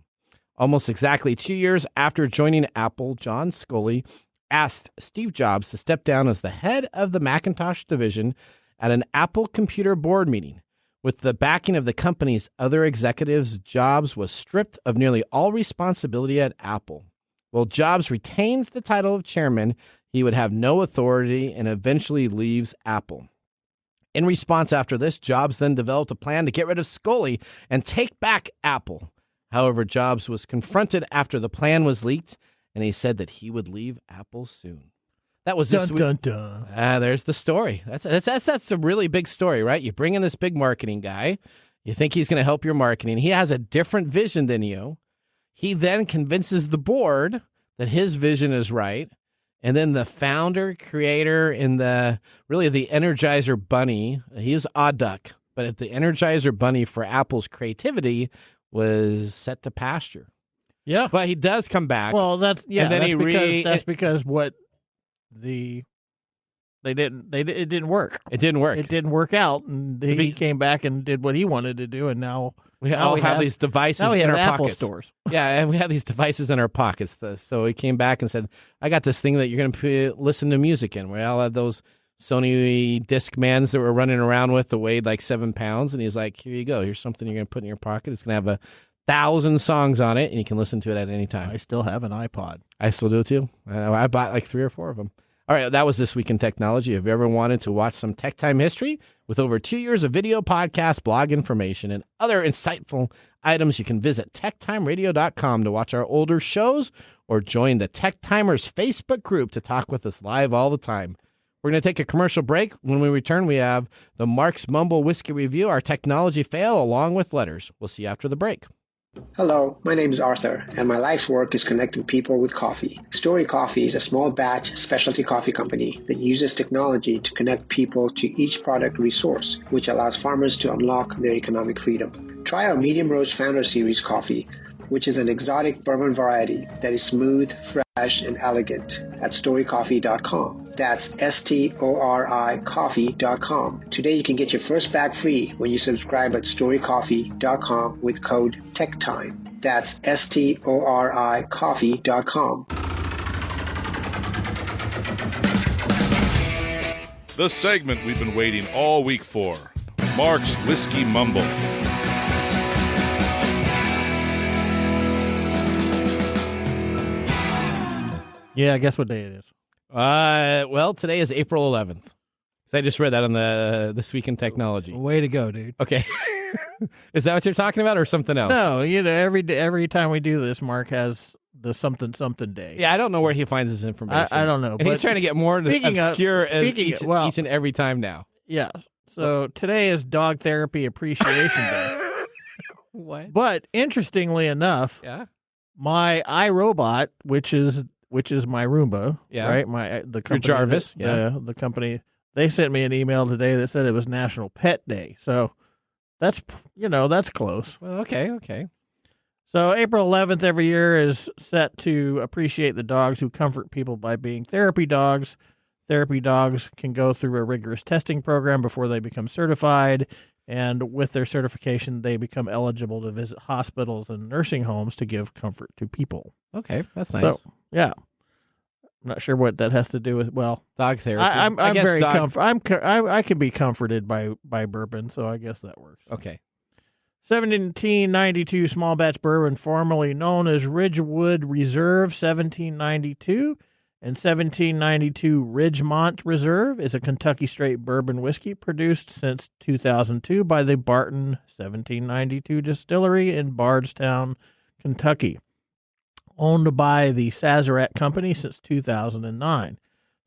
S1: Almost exactly 2 years after joining Apple, John Sculley asked Steve Jobs to step down as the head of the Macintosh division at an Apple computer board meeting. With the backing of the company's other executives, Jobs was stripped of nearly all responsibility at Apple. While Jobs retains the title of chairman, he would have no authority and eventually leaves Apple. In response after this, Jobs then developed a plan to get rid of Sculley and take back Apple. However, Jobs was confronted after the plan was leaked, and he said that he would leave Apple soon. That was this week.
S2: Dun, dun, dun.
S1: There's the story. That's a really big story, right? You bring in this big marketing guy. You think he's going to help your marketing. He has a different vision than you. He then convinces the board that his vision is right. And then the founder, creator, and the Energizer Bunny, he's odd duck, but the Energizer Bunny for Apple's creativity was set to pasture.
S2: Yeah.
S1: But he does come back.
S2: Well, that's because it didn't work.
S1: It didn't work.
S2: It didn't work out, and he came back and did what he wanted to do, and now
S1: we all have these devices
S2: now we
S1: in
S2: have
S1: our
S2: Apple
S1: pockets.
S2: stores.
S1: Yeah, and we have these devices in our pockets. So he came back and said, I got this thing that you're going to listen to music in. We all had those Sony Discmans that we're running around with that weighed like 7 pounds. And he's like, here you go. Here's something you're going to put in your pocket. It's going to have 1,000 songs on it, and you can listen to it at any time.
S2: I still have an iPod.
S1: I still do too. I bought like 3 or 4 of them. All right, that was This Week in Technology. If you ever wanted to watch some Tech Time history with over 2 years of video, podcast, blog information, and other insightful items, you can visit TechTime-Radio.com to watch our older shows or join the Tech Timers Facebook group to talk with us live all the time. We're going to take a commercial break. When we return, we have the Marc's Mumble Whiskey Review, our technology fail, along with letters. We'll see you after the break.
S13: Hello, my name is Arthur, and my life's work is connecting people with coffee. StoriCoffee is a small batch specialty coffee company that uses technology to connect people to each product resource, which allows farmers to unlock their economic freedom. Try our Medium Roast Founder Series coffee, which is an exotic bourbon variety that is smooth, fresh, and elegant at StoriCoffee.com. That's STORI coffee.com. Today you can get your first bag free when you subscribe at StoriCoffee.com with code TechTime. That's STORI coffee.com.
S3: The segment we've been waiting all week for. Marc's Whiskey Mumble.
S2: Yeah, guess what day it is?
S1: Well, today is April 11th. So I just read that on the This Week in Technology.
S2: Way to go, dude.
S1: Okay. Is that what you're talking about or something else?
S2: No, every time we do this, Marc has the something day.
S1: Yeah, I don't know where he finds this information.
S2: I don't know.
S1: And he's trying to get more obscure each and every time now.
S2: Yeah. So today is Dog Therapy Appreciation Day.
S1: What?
S2: But interestingly enough, my iRobot, which is my Roomba, right? The company,
S1: your Jarvis,
S2: the company. They sent me an email today that said it was National Pet Day. So that's close.
S1: Well, okay.
S2: So April 11th every year is set to appreciate the dogs who comfort people by being therapy dogs. Therapy dogs can go through a rigorous testing program before they become certified, and with their certification, they become eligible to visit hospitals and nursing homes to give comfort to people.
S1: Okay, that's nice.
S2: So, yeah. I'm not sure what that has to do with,
S1: dog therapy.
S2: I'm very I can be comforted by bourbon, so I guess that works.
S1: Okay.
S2: 1792 small batch bourbon, formerly known as Ridgewood Reserve 1792, and 1792 Ridgemont Reserve is a Kentucky straight bourbon whiskey produced since 2002 by the Barton 1792 Distillery in Bardstown, Kentucky. Owned by the Sazerac Company since 2009.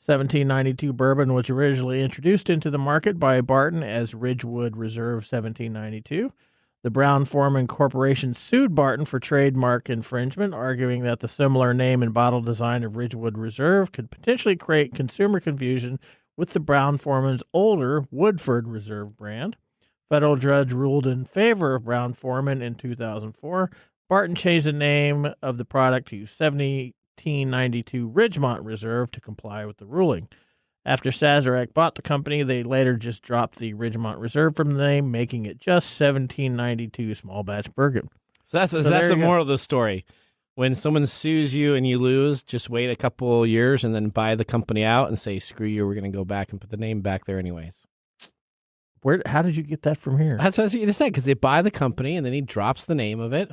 S2: 1792 bourbon was originally introduced into the market by Barton as Ridgewood Reserve 1792. The Brown-Forman Corporation sued Barton for trademark infringement, arguing that the similar name and bottle design of Ridgewood Reserve could potentially create consumer confusion with the Brown-Forman's older Woodford Reserve brand. Federal judge ruled in favor of Brown-Forman in 2004. Barton changed the name of the product to 1792 Ridgemont Reserve to comply with the ruling. After Sazerac bought the company, they later just dropped the Ridgemont Reserve from the name, making it just 1792 small batch bourbon.
S1: So that's the moral of the story. When someone sues you and you lose, just wait a couple years and then buy the company out and say, screw you, we're going to go back and put the name back there anyways.
S2: How did you get that from here?
S1: That's what I was going to say, because they buy the company and then he drops the name of it.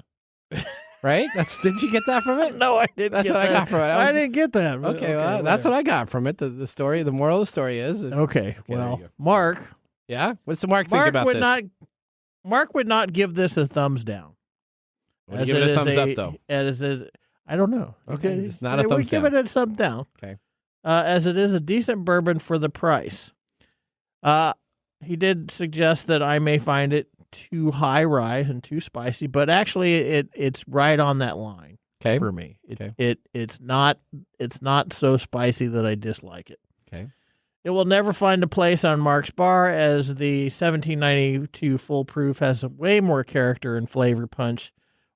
S1: Right? Did you get that from it?
S2: No, I didn't.
S1: That's what I got from it.
S2: I didn't get that.
S1: Okay, well, that's what I got from it. The story, the moral of the story is.
S2: Okay, well, Marc.
S1: Yeah? What's the Marc think about this?
S2: Marc would not give this a thumbs down.
S1: Would you give it a thumbs up, though?
S2: I don't know.
S1: Okay, it's not a thumbs down.
S2: Give it a thumbs down.
S1: Okay.
S2: As it is a decent bourbon for the price. He did suggest that I may find it too high rye and too spicy, but actually it's right on that line for me. It's not so spicy that I dislike it.
S1: Okay.
S2: It will never find a place on Marc's bar, as the 1792 full proof has way more character and flavor punch,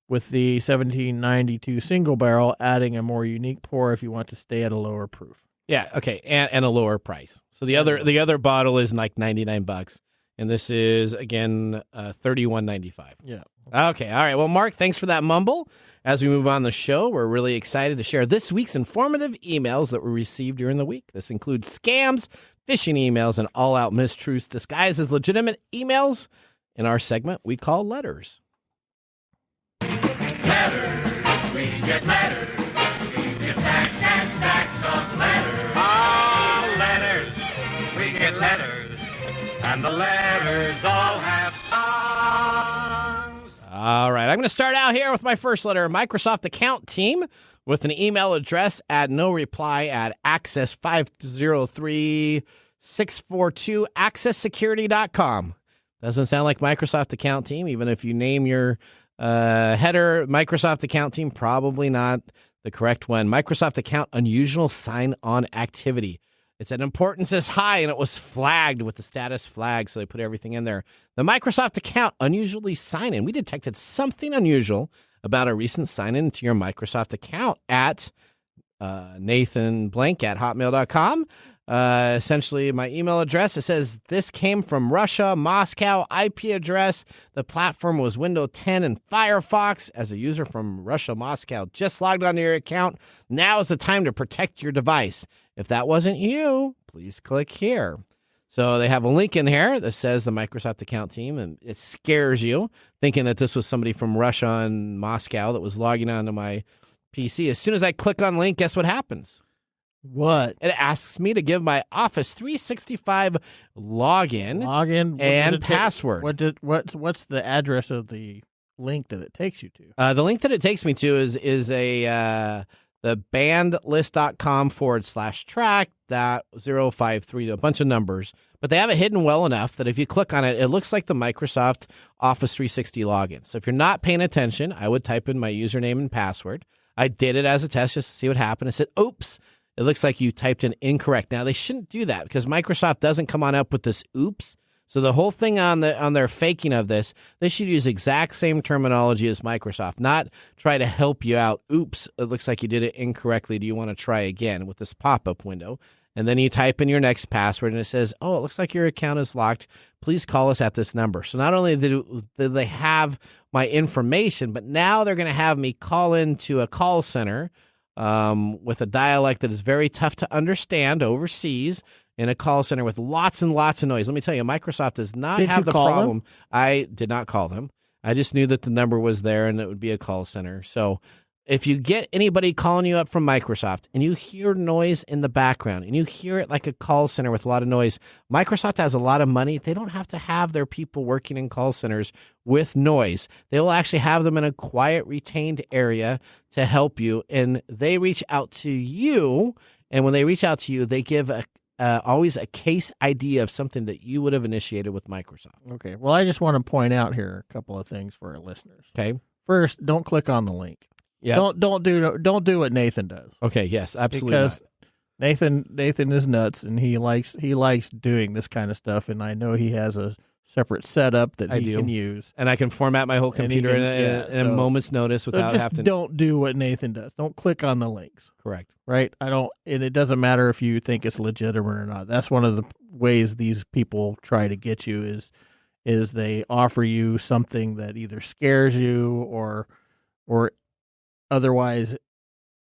S2: with the 1792 single barrel adding a more unique pour if you want to stay at a lower proof.
S1: Yeah, okay, and a lower price. So the other bottle is like $99. And this is, again, $31.95.
S2: Yeah.
S1: Okay. All right. Well, Marc, thanks for that mumble. As we move on the show, we're really excited to share this week's informative emails that we received during the week. This includes scams, phishing emails, and all-out mistruths disguised as legitimate emails in our segment we call Letters.
S8: Letters. We get letters. We get back some letters.
S14: the letters all have tongues.
S1: All right, I'm going to start out here with my first letter, Microsoft account team, with an email address at no reply@access503642accesssecurity.com. Doesn't sound like Microsoft account team, even if you name your header Microsoft account team, probably not the correct one. Microsoft account unusual sign-on activity. It's an importance is high, and it was flagged with the status flag, so they put everything in there. The Microsoft account unusually sign-in. We detected something unusual about a recent sign-in to your Microsoft account at nathanblank@hotmail.com. Essentially, my email address, it says, this came from Russia, Moscow, IP address. The platform was Windows 10 and Firefox. As a user from Russia, Moscow, just logged onto your account. Now is the time to protect your device. If that wasn't you, please click here. So they have a link in here that says the Microsoft account team, and it scares you, thinking that this was somebody from Russia and Moscow that was logging onto my PC. As soon as I click on the link, guess what happens?
S2: What?
S1: It asks me to give my Office 365 login and password.
S2: What's the address of the link that it takes you to?
S1: The link that it takes me to is the bandlist.com/track.053, a bunch of numbers. But they have it hidden well enough that if you click on it, it looks like the Microsoft Office 360 login. So if you're not paying attention, I would type in my username and password. I did it as a test just to see what happened. I said, oops. It looks like you typed in incorrect. Now, they shouldn't do that because Microsoft doesn't come on up with this oops. So the whole thing on their faking of this, they should use exact same terminology as Microsoft, not try to help you out. Oops, it looks like you did it incorrectly. Do you want to try again with this pop-up window? And then you type in your next password, and it says, oh, it looks like your account is locked. Please call us at this number. So not only do they have my information, but now they're going to have me call into a call center with a dialect that is very tough to understand overseas in a call center with lots and lots of noise. Let me tell you, Microsoft does not have the problem. I did not call them. I just knew that the number was there and it would be a call center. So if you get anybody calling you up from Microsoft and you hear noise in the background and you hear it like a call center with a lot of noise, Microsoft has a lot of money. They don't have to have their people working in call centers with noise. They will actually have them in a quiet, retained area to help you. And they reach out to you. And when they reach out to you, they give always a case ID of something that you would have initiated with Microsoft.
S2: Okay. Well, I just want to point out here a couple of things for our listeners.
S1: Okay.
S2: First, don't click on the link.
S1: Yeah.
S2: Don't do what Nathan does.
S1: Okay. Yes. Absolutely.
S2: Because Nathan is nuts and he likes doing this kind of stuff, and I know he has a separate setup that he can use,
S1: and I can format my whole computer in a moment's notice without having to.
S2: Don't do what Nathan does. Don't click on the links.
S1: Correct.
S2: Right. And it doesn't matter if you think it's legitimate or not. That's one of the ways these people try to get you is they offer you something that either scares you or otherwise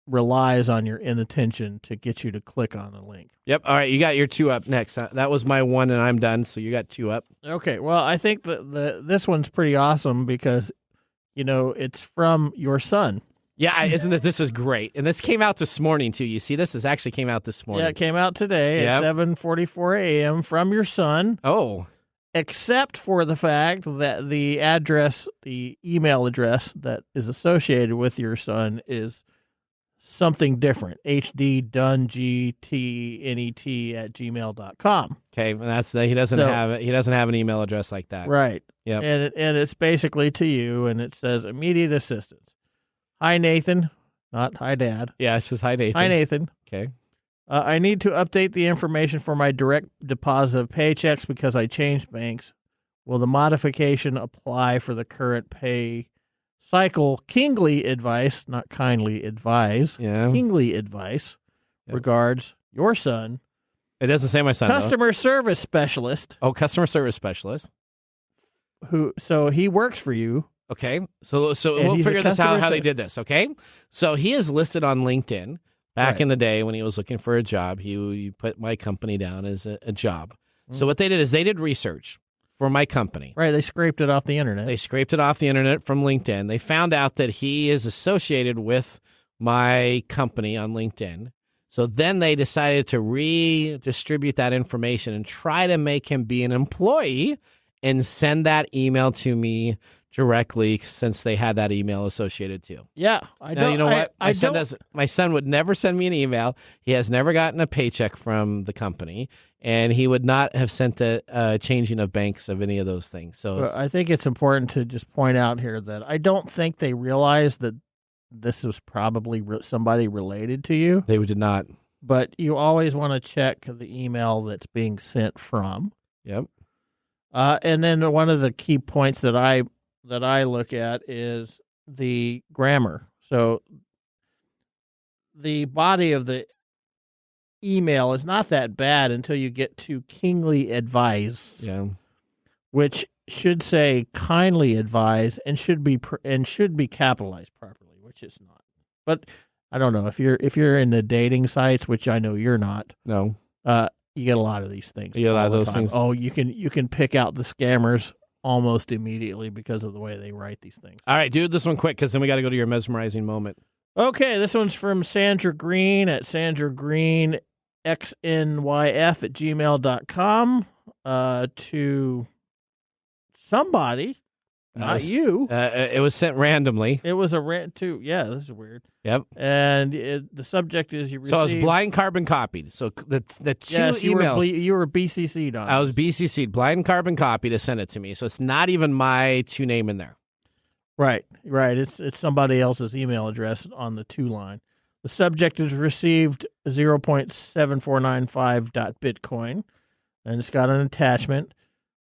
S2: relies on your inattention to get you to click on the link.
S1: Yep. All right. You got your two up next. That was my one, and I'm done. So you got two up.
S2: Okay. Well, I think that this one's pretty awesome because, it's from your son.
S1: Yeah. Isn't it? This is great. And this came out this morning, too. You see, this actually came out this morning.
S2: Yeah, it came out today at 7:44 a.m. from your son.
S1: Oh.
S2: Except for the fact that the email address that is associated with your son is something different. hdungtnet@gmail.com.
S1: Okay, and that's he doesn't have an email address like that.
S2: Right.
S1: Yeah.
S2: And it's basically to you, and it says immediate assistance. Hi Nathan, not hi Dad.
S1: Yeah, it says hi Nathan.
S2: Hi Nathan.
S1: Okay.
S2: I need to update the information for my direct deposit of paychecks because I changed banks. Will the modification apply for the current pay cycle? Kingly advice, not kindly advise.
S1: Yeah.
S2: Kingly advice. Yep. Regards, your son.
S1: It doesn't say my son.
S2: Customer service specialist.
S1: Oh, customer service specialist.
S2: So he works for you.
S1: Okay. So we'll figure this out how they did this. Okay. So he is listed on LinkedIn. Back in the day when he was looking for a job, he put my company down as a job. So what they did is they did research for my company.
S2: Right. They scraped it off the internet.
S1: They scraped it off the internet from LinkedIn. They found out that he is associated with my company on LinkedIn. So then they decided to redistribute that information and try to make him be an employee and send that email to me directly, since they had that email associated too.
S2: Yeah,
S1: You know what? My son would never send me an email. He has never gotten a paycheck from the company, and he would not have sent a changing of banks of any of those things. So
S2: I think it's important to just point out here that I don't think they realized that this was probably somebody related to you.
S1: They did not.
S2: But you always want to check the email that's being sent from.
S1: Yep.
S2: And then one of the key points that I look at is the grammar. So the body of the email is not that bad until you get to keenly advise, which should say kindly advise and should be capitalized properly, which it's not. But I don't know if you're in the dating sites, which I know you're not.
S1: No.
S2: You get a lot of these things.
S1: You get a lot of those things.
S2: Oh, you can pick out the scammers almost immediately because of the way they write these things.
S1: All right, do this one quick, because then we got to go to your mesmerizing moment.
S2: Okay, this one's from Sandra Green at sandragreenxnyf@gmail.com to somebody, not you.
S1: It was sent randomly.
S2: It was a rant too. Yeah, this is weird.
S1: Yep.
S2: And the subject is you received.
S1: So I was blind carbon copied. So the two emails.
S2: You were BCC'd on.
S1: I was BCC'd, blind carbon copy to send it to me. So it's not even my to name in there.
S2: Right. It's somebody else's email address on the to line. The subject is received 0.7495.bitcoin, and it's got an attachment.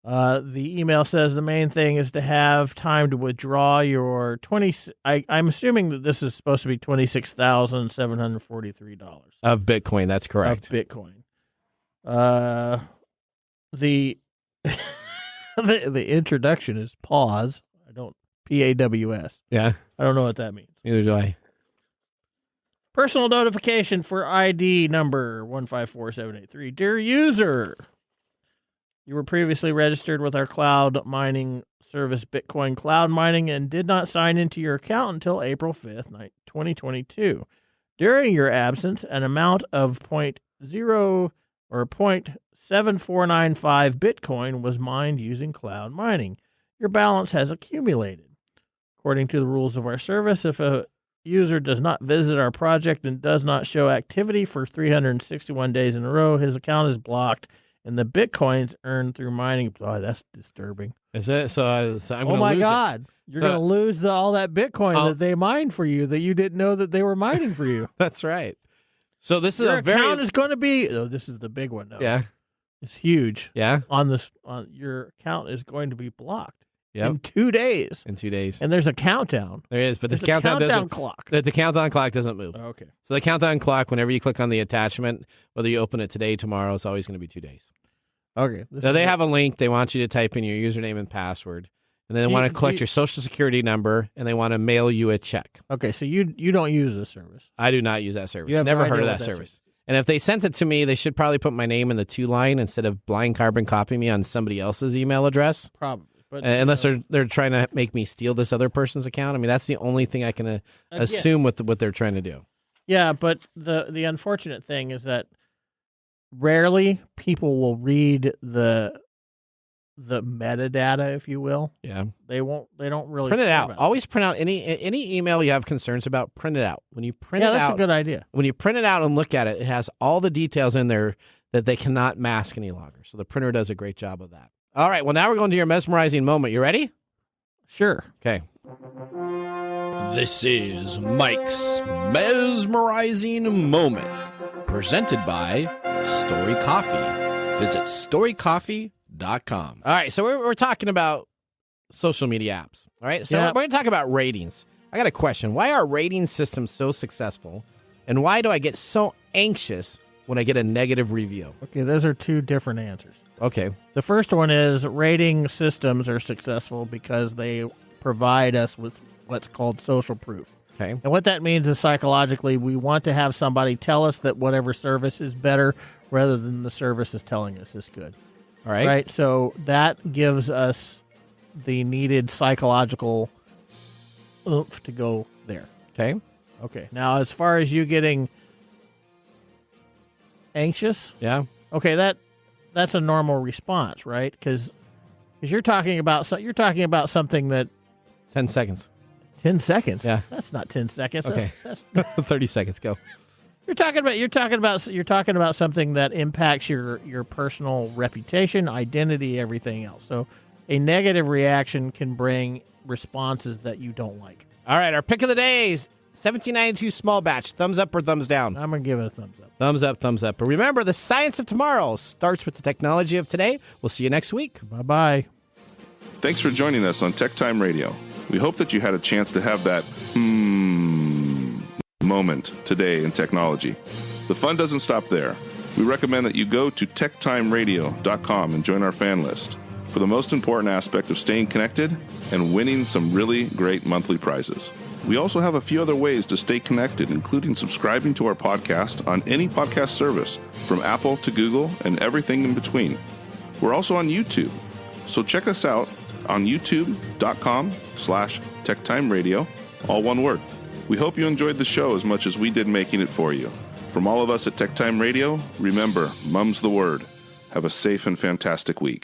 S2: The email says the main thing is to have time to withdraw your I'm assuming that this is supposed to be $26,743
S1: of Bitcoin. That's correct.
S2: Of Bitcoin. The the introduction is PAWS. PAWS.
S1: Yeah.
S2: I don't know what that means.
S1: Neither do I.
S2: Personal notification for ID number 154783. Dear user, you were previously registered with our cloud mining service, Bitcoin Cloud Mining, and did not sign into your account until April 5th, 2022. During your absence, an amount of 0.7495 Bitcoin was mined using cloud mining. Your balance has accumulated. According to the rules of our service, if a user does not visit our project and does not show activity for 361 days in a row, his account is blocked, and the Bitcoins earned through mining. Oh, that's disturbing.
S1: Is it? So I'm going to lose it.
S2: Oh, my God. You're going to lose all that Bitcoin that they mined for you that you didn't know that they were mining for you.
S1: That's right. So this is
S2: your account is going to be. Oh, this is the big one, though.
S1: Yeah.
S2: It's huge.
S1: Yeah.
S2: Your account is going to be blocked.
S1: Yep.
S2: In 2 days.
S1: In 2 days.
S2: And there's a countdown.
S1: There is, but the
S2: countdown clock.
S1: The countdown clock doesn't move.
S2: Okay.
S1: So the countdown clock, whenever you click on the attachment, whether you open it today, tomorrow, it's always going to be 2 days.
S2: Okay.
S1: So they have a link. They want you to type in your username and password. And then they want to collect your social security number, and they want to mail you a check.
S2: Okay, so you don't use this service.
S1: I do not use that service. Never heard of that service. And if they sent it to me, they should probably put my name in the to line instead of blind carbon copying me on somebody else's email address.
S2: Probably. But,
S1: unless they're trying to make me steal this other person's account. I mean, that's the only thing I can assume what they're trying to do.
S2: Yeah, but the unfortunate thing is that rarely people will read the metadata, if you will.
S1: Yeah.
S2: They don't really
S1: print it out. Always print out any email you have concerns about, print it out. When you print it out.
S2: Yeah, that's a good idea.
S1: When you print it out and look at it, it has all the details in there that they cannot mask any longer. So the printer does a great job of that. All right, well, now we're going to your mesmerizing moment. You ready?
S2: Sure.
S1: Okay. This is Mike's mesmerizing moment, presented by StoriCoffee. Visit StoriCoffee.com. All right, so we're talking about social media apps. All right, so we're going to talk about ratings. I got a question. Why are rating systems so successful, and why do I get so anxious when I get a negative review?
S2: Okay, those are two different answers.
S1: Okay.
S2: The first one is rating systems are successful because they provide us with what's called social proof.
S1: Okay.
S2: And what that means is psychologically we want to have somebody tell us that whatever service is better rather than the service is telling us is good.
S1: All right.
S2: Right? So that gives us the needed psychological oomph to go there.
S1: Okay.
S2: Okay. Now, as far as you getting Anxious?
S1: Yeah.
S2: Okay, that's a normal response, right? Because you're talking about something that
S1: 10 seconds.
S2: 10 seconds.
S1: Yeah.
S2: That's not 10 seconds.
S1: Okay.
S2: That's
S1: 30 seconds. Go.
S2: You're talking about something that impacts your personal reputation, identity, everything else. So a negative reaction can bring responses that you don't like.
S1: All right, our pick of the day is 1792 small batch. Thumbs up or thumbs down?
S2: I'm going to give it a thumbs up.
S1: Thumbs up, thumbs up. But remember, the science of tomorrow starts with the technology of today. We'll see you next week.
S2: Bye-bye.
S3: Thanks for joining us on TechTime Radio. We hope that you had a chance to have that moment today in technology. The fun doesn't stop there. We recommend that you go to TechTimeRadio.com and join our fan list for the most important aspect of staying connected and winning some really great monthly prizes. We also have a few other ways to stay connected, including subscribing to our podcast on any podcast service, from Apple to Google and everything in between. We're also on YouTube, so check us out on youtube.com/TechTimeRadio, all one word. We hope you enjoyed the show as much as we did making it for you. From all of us at TechTime Radio, remember, Mumm's the word. Have a safe and fantastic week.